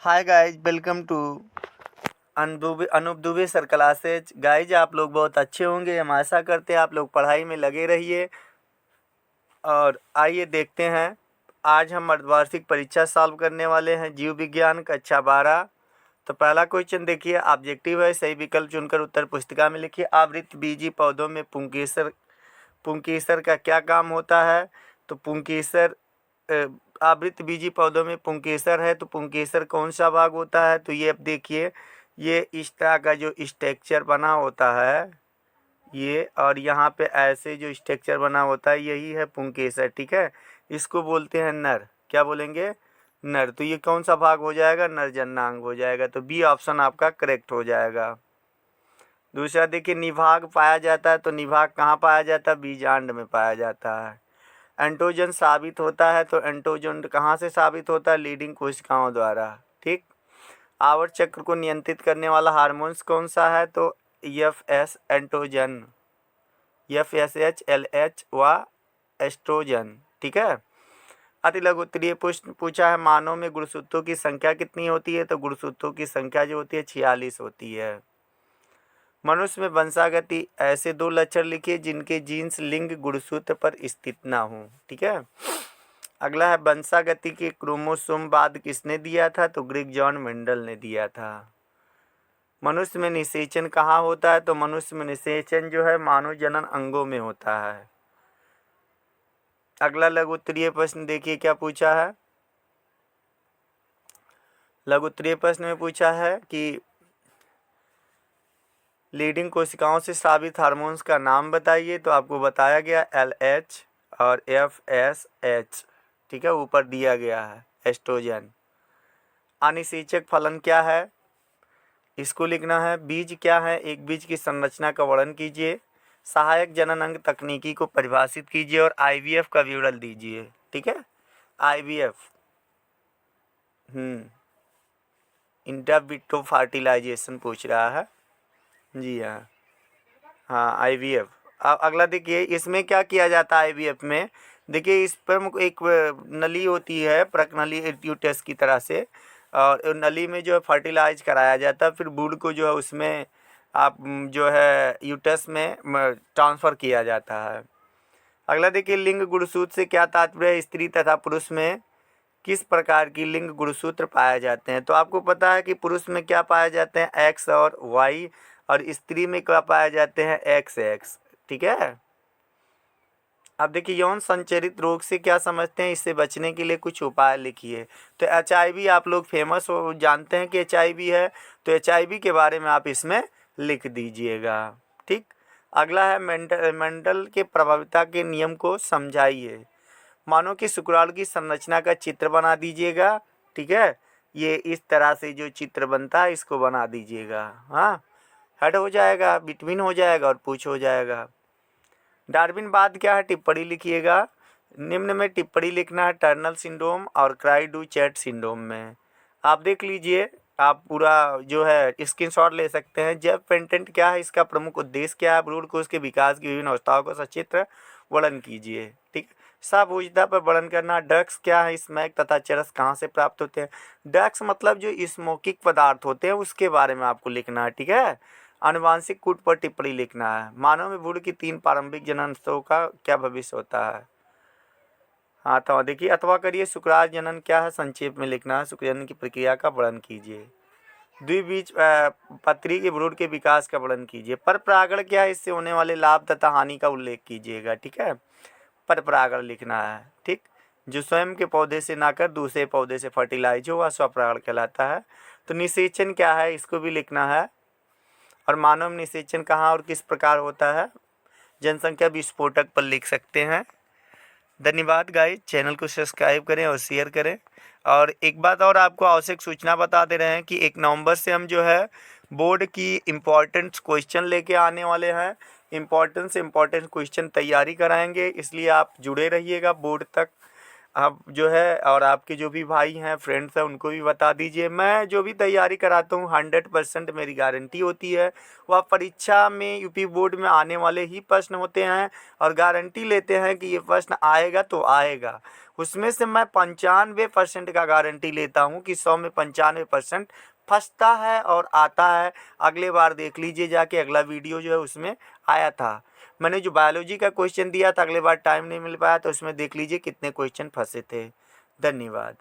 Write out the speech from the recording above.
Hi guys, welcome to Anoop Dubey sir classes. Guys आप लोग बहुत अच्छे होंगे, हम आशा करते हैं आप लोग पढ़ाई में लगे रहिए। और आइए देखते हैं, आज हम अर्धवार्षिक परीक्षा सॉल्व करने वाले हैं जीव विज्ञान कक्षा 12। तो पहला क्वेश्चन देखिए, ऑब्जेक्टिव है, सही विकल्प चुनकर उत्तर पुस्तिका में लिखिए। आवृतबीजी पौधों में पुंकेसर का क्या काम होता है? तो पुंकेसर आवृतबीजी पौधों में पुंकेसर है, तो पुंकेसर कौन सा भाग होता है? तो ये अब देखिए, ये इस तरह का जो स्ट्रक्चर बना होता है ये, और यहाँ पे ऐसे जो स्ट्रक्चर बना होता है यही है पुंकेसर। ठीक है, इसको बोलते हैं नर। क्या बोलेंगे? नर। तो ये कौन सा भाग हो जाएगा? नरजन्नांग हो जाएगा। तो बी ऑप्शन आपका करेक्ट हो जाएगा। दूसरा देखिए, निभाग पाया जाता है, तो निभाग कहाँ पाया जाता है? बीजांड में पाया जाता है। एंटोजन साबित होता है, तो एंटोजन कहाँ से साबित होता है? लीडिंग कोशिकाओं द्वारा। ठीक। आवर्त चक्र को नियंत्रित करने वाला हार्मोन्स कौन सा है? तो एफ एस एंटोजन, FSH LH व एस्ट्रोजन। ठीक है। अति लघु उत्तरीय पूछा है, मानव में गुणसूत्रों की संख्या कितनी होती है? तो गुणसूत्रों की संख्या जो होती है 46 होती है। मनुष्य में वंशागति ऐसे 2 लक्षण लिखिए जिनके जीन्स लिंग गुणसूत्र पर स्थित ना हो। ठीक है। अगला है, वंशागति के क्रोमोसोम बाद किसने दिया था? तो ग्रीक जॉन मेंडल ने दिया था। मनुष्य में निषेचन कहाँ होता है? तो मनुष्य में निषेचन जो है मानव जनन अंगों में होता है। अगला लघु उत्तरीय प्रश्न देखिए क्या पूछा है। लघु उत्तरीय प्रश्न में पूछा है कि लीडिंग कोशिकाओं से स्रावित हार्मोन्स का नाम बताइए। तो आपको बताया गया LH और FSH। ठीक है, ऊपर दिया गया है एस्ट्रोजन। अनिषेचक फलन क्या है? इसको लिखना है। बीज क्या है? एक बीज की संरचना का वर्णन कीजिए। सहायक जनन अंग तकनीकी को परिभाषित कीजिए और IVF का विवरण दीजिए। ठीक है, IVF इंट्राविट्रो फर्टिलाइजेशन पूछ रहा है। जी हाँ, हाँ IVF। अब अगला देखिए, इसमें क्या किया जाता है IVF में? देखिए, इस पर एक नली होती है, प्रकनली यूटेस की तरह से, और नली में जो है फर्टिलाइज कराया जाता है, फिर बूड को जो है उसमें आप जो है यूटेस में ट्रांसफ़र किया जाता है। अगला देखिए, लिंग गुणसूत्र से क्या तात्पर्य है? स्त्री तथा पुरुष में किस प्रकार की लिंग गुणसूत्र पाए जाते हैं? तो आपको पता है कि पुरुष में क्या पाए जाते हैं? X और Y, और स्त्री में क्या पाए जाते हैं? XX। ठीक है। अब देखिए, यौन संचरित रोग से क्या समझते हैं? इससे बचने के लिए कुछ उपाय लिखिए। तो HIV आप लोग फेमस हो जानते हैं कि HIV है, तो HIV के बारे में आप इसमें लिख दीजिएगा। ठीक। अगला है, मेंडल के प्रभाविता के नियम को समझाइए। मानो कि शुक्राणु की संरचना का चित्र बना दीजिएगा। ठीक है, ये इस तरह से जो चित्र बनता है इसको बना दीजिएगा। हाँ, हेड हो जाएगा, बिटवीन हो जाएगा और पूछ हो जाएगा। डार्विन बाद क्या है? टिप्पणी लिखिएगा। निम्न में टिप्पणी लिखना है टर्नल सिंड्रोम और क्राई डू चैट सिंड्रोम में। आप देख लीजिए, आप पूरा जो है स्क्रीनशॉट ले सकते हैं। जैव पेटेंट क्या है? इसका प्रमुख उद्देश्य क्या है? भ्रूण को उसके विकास की विभिन्न अवस्थाओं को सचित्र वर्णन कीजिए। ठीक। साबुजता पर वर्णन करना। ड्रग्स क्या है? स्मैक तथा चरस कहाँ से प्राप्त होते हैं? ड्रग्स मतलब जो स्मोकिंग पदार्थ होते हैं उसके बारे में आपको लिखना है। ठीक है। आनुवांशिक कूट पर टिप्पणी लिखना है। मानव में भ्रूण की 3 प्रारंभिक जनन स्तरों का क्या भविष्य होता है? हाँ, तो देखिए, अथवा करिए। शुक्राणु जनन क्या है? संक्षेप में लिखना है। शुक्रजनन की प्रक्रिया का वर्णन कीजिए। द्विबीज पत्री के भ्रूण के विकास का वर्णन कीजिए। पर परागण क्या है? इससे होने वाले लाभ तथा हानि का उल्लेख कीजिएगा। ठीक है, पर परागण लिखना है। ठीक। जो स्वयं के पौधे से ना कर दूसरे पौधे से फर्टिलाइज हो वह स्वपरागण कहलाता है। तो निषेचन क्या है? इसको भी लिखना है। और मानव निषेचन कहाँ और किस प्रकार होता है? जनसंख्या विस्फोटक पर लिख सकते हैं। धन्यवाद गाइस, चैनल को सब्सक्राइब करें और शेयर करें। और एक बात और आपको आवश्यक सूचना बता दे रहे हैं कि 1 नवंबर से हम जो है बोर्ड की इम्पोर्टेंट क्वेश्चन लेके आने वाले हैं। इम्पोर्टेंट से इम्पोर्टेंट क्वेश्चन तैयारी कराएंगे, इसलिए आप जुड़े रहिएगा बोर्ड तक। आप जो है और आपके जो भी भाई हैं, फ्रेंड्स हैं, उनको भी बता दीजिए। मैं जो भी तैयारी कराता हूँ 100% मेरी गारंटी होती है। वह परीक्षा में यूपी बोर्ड में आने वाले ही प्रश्न होते हैं और गारंटी लेते हैं कि ये प्रश्न आएगा तो आएगा। उसमें से मैं 95% का गारंटी लेता हूँ कि 100 में 95% फंसता है और आता है। अगले बार देख लीजिए जाके, अगला वीडियो जो है उसमें आया था। मैंने जो बायोलॉजी का क्वेश्चन दिया था, अगले बार टाइम नहीं मिल पाया तो उसमें देख लीजिए कितने क्वेश्चन फंसे थे। धन्यवाद।